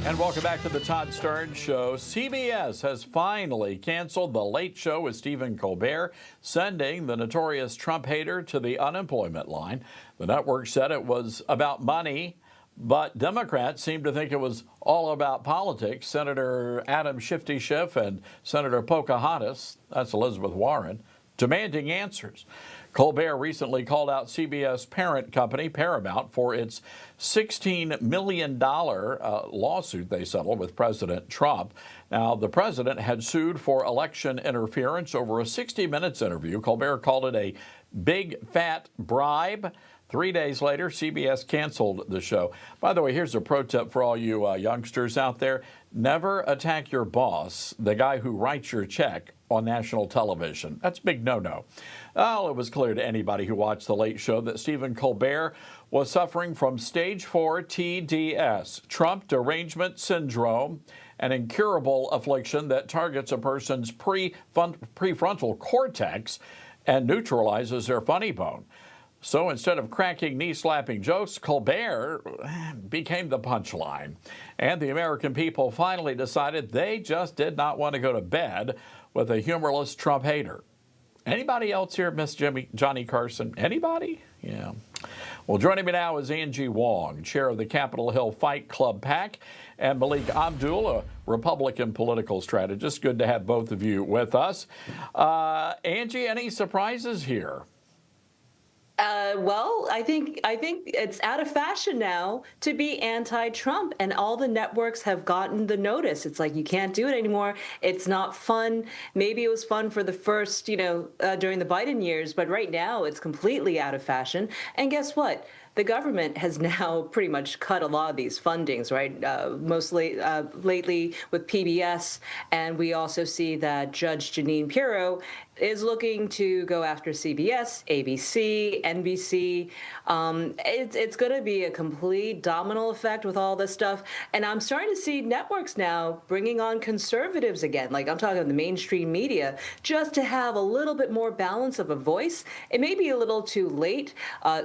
And welcome back to the Todd Stern Show. CBS has finally canceled The Late Show with Stephen Colbert, sending the notorious Trump hater to the unemployment line. The network said it was about money, but Democrats seem to think it was all about politics. Senator Adam Shifty Schiff and Senator Pocahontas, that's Elizabeth Warren, demanding answers. Colbert recently called out CBS parent company Paramount for its $16 million lawsuit they settled with President Trump. Now, the president had sued for election interference over a 60 Minutes interview. Colbert called it a big fat bribe. 3 days later, CBS canceled the show. By the way, here's a pro tip for all you youngsters out there. Never attack your boss, the guy who writes your check, on national television. That's a big no-no. Well, it was clear to anybody who watched The Late Show that Stephen Colbert was suffering from stage 4 TDS, Trump derangement syndrome, an incurable affliction that targets a person's prefrontal cortex and neutralizes their funny bone. So instead of cracking knee-slapping jokes, Colbert became the punchline. And the American people finally decided they just did not want to go to bed with a humorless Trump hater. Anybody else here miss Johnny Carson? Anybody? Yeah. Well, joining me now is Angie Wong, chair of the Capitol Hill Fight Club PAC, and Malik Abdul, a Republican political strategist. Good to have both of you with us. Angie, any surprises here? Well, I think it's out of fashion now to be anti-Trump, and all the networks have gotten the notice. It's like, you can't do it anymore. It's not fun. Maybe it was fun for the first, during the Biden years, but right now it's completely out of fashion. And guess what? The government has now pretty much cut a lot of these fundings, right? Mostly lately with PBS, and we also see that Judge Jeanine Pirro is looking to go after CBS, ABC, NBC. It's going to be a complete domino effect with all this stuff. And I'm starting to see networks now bringing on conservatives again. Like, I'm talking the mainstream media, just to have a little bit more balance of a voice. It may be a little too late.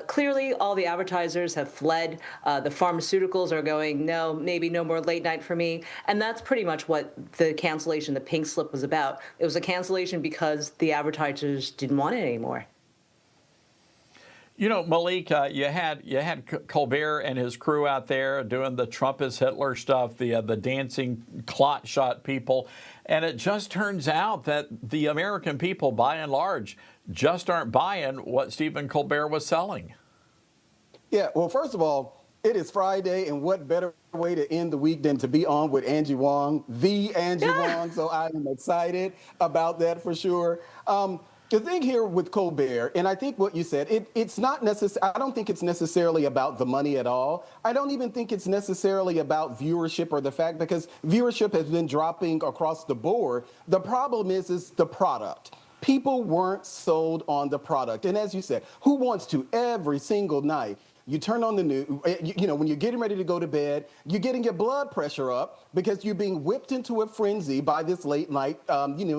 Clearly, all the advertisers have fled. The pharmaceuticals are going, no, maybe no more late night for me. And that's pretty much what the cancellation, the pink slip, was about. It was a cancellation because the advertisers didn't want it anymore. You know, Malik, you had Colbert and his crew out there doing the Trump is Hitler stuff, the dancing clot shot people, and it just turns out that the American people, by and large, just aren't buying what Stephen Colbert was selling. Yeah, well, first of all, it is Friday, and what better way to end the week than to be on with Angie Wong, the Angie Wong. So I am excited about that for sure. The thing here with Colbert, and I think what you said, it's not necessarily, I don't think it's necessarily about the money at all. I don't even think it's necessarily about viewership or the fact, because viewership has been dropping across the board. The problem is the product. People weren't sold on the product. And as you said, who wants to every single night? You turn on the news, when you're getting ready to go to bed, you're getting your blood pressure up because you're being whipped into a frenzy by this late night,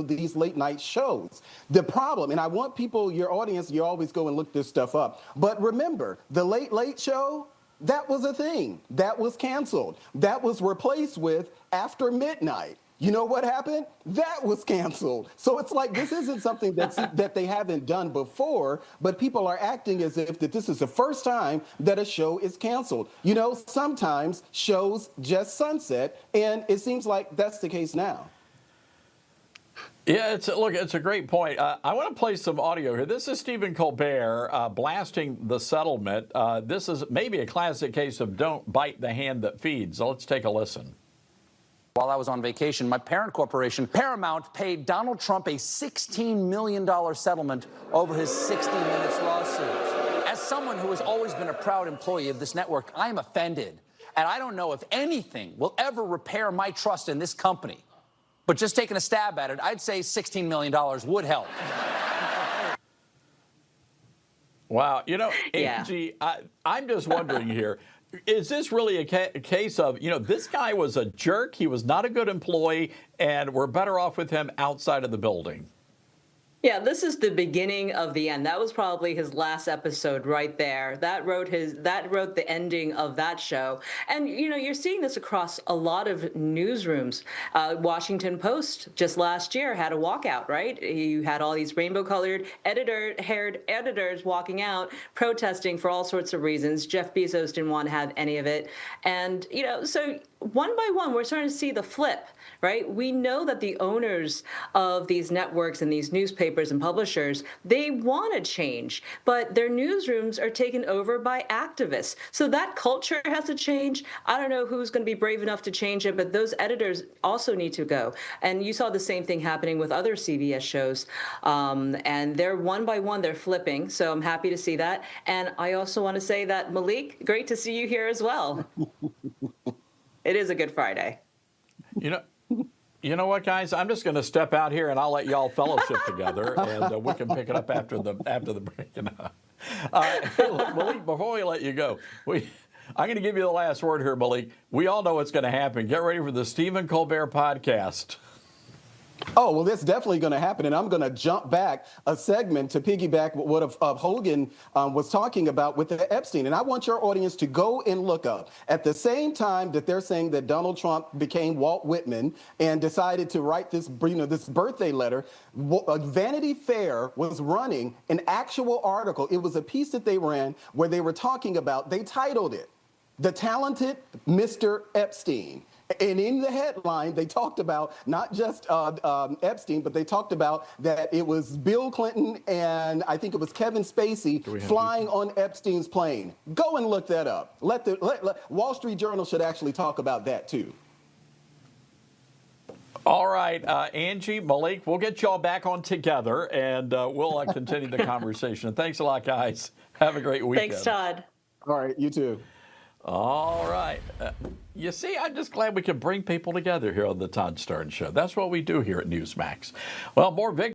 these late night shows. The problem, and I want people, your audience, you always go and look this stuff up. But remember, the Late Late Show, that was a thing. That was canceled. That was replaced with After Midnight. You know what happened? That was canceled. So it's like, this isn't something that they haven't done before, but people are acting as if that this is the first time that a show is canceled. You know, sometimes shows just sunset, and it seems like that's the case now. Yeah, it's a great point. I want to play some audio here. This is Stephen Colbert blasting the settlement. This is maybe a classic case of don't bite the hand that feeds. So let's take a listen. While I was on vacation, my parent corporation, Paramount, paid Donald Trump a $16 million settlement over his 60 Minutes lawsuit. As someone who has always been a proud employee of this network, I am offended. And I don't know if anything will ever repair my trust in this company. But just taking a stab at it, I'd say $16 million would help. Wow. Angie, I'm just wondering here. Is this really a case of, this guy was a jerk, he was not a good employee, and we're better off with him outside of the building? Yeah, this is the beginning of the end. That was probably his last episode right there. That wrote the ending of that show. And you're seeing this across a lot of newsrooms. Washington Post just last year had a walkout, right? You had all these rainbow-colored haired editors walking out, protesting for all sorts of reasons. Jeff Bezos didn't want to have any of it. And so one by one, we're starting to see the flip, right? We know that the owners of these networks and these newspapers and publishers, they want to change, but their newsrooms are taken over by activists. So that culture has to change. I don't know who's going to be brave enough to change it, but those editors also need to go. And you saw the same thing happening with other CBS shows. And they're one by one, they're flipping. So I'm happy to see that. And I also want to say that, Malik, great to see you here as well. It is a Good Friday. You know what, guys? I'm just going to step out here, and I'll let y'all fellowship together, and we can pick it up after the break. Hey, look, Malik, before we let you go, I'm going to give you the last word here, Malik. We all know what's going to happen. Get ready for the Stephen Colbert podcast. Oh, well, that's definitely going to happen. And I'm going to jump back a segment to piggyback what Hogan was talking about with the Epstein. And I want your audience to go and look up. At the same time that they're saying that Donald Trump became Walt Whitman and decided to write this, this birthday letter, Vanity Fair was running an actual article. It was a piece that they ran where they were talking about, they titled it, "The Talented Mr. Epstein." And in the headline, they talked about not just Epstein, but they talked about that it was Bill Clinton and I think it was Kevin Spacey flying on Epstein's plane. Go and look that up. Wall Street Journal should actually talk about that, too. All right, Angie, Malik, we'll get y'all back on together, and we'll continue the conversation. Thanks a lot, guys. Have a great weekend. Thanks, Todd. All right, you too. All right. You see, I'm just glad we can bring people together here on the Todd Stern Show. That's what we do here at Newsmax. Well, more victory.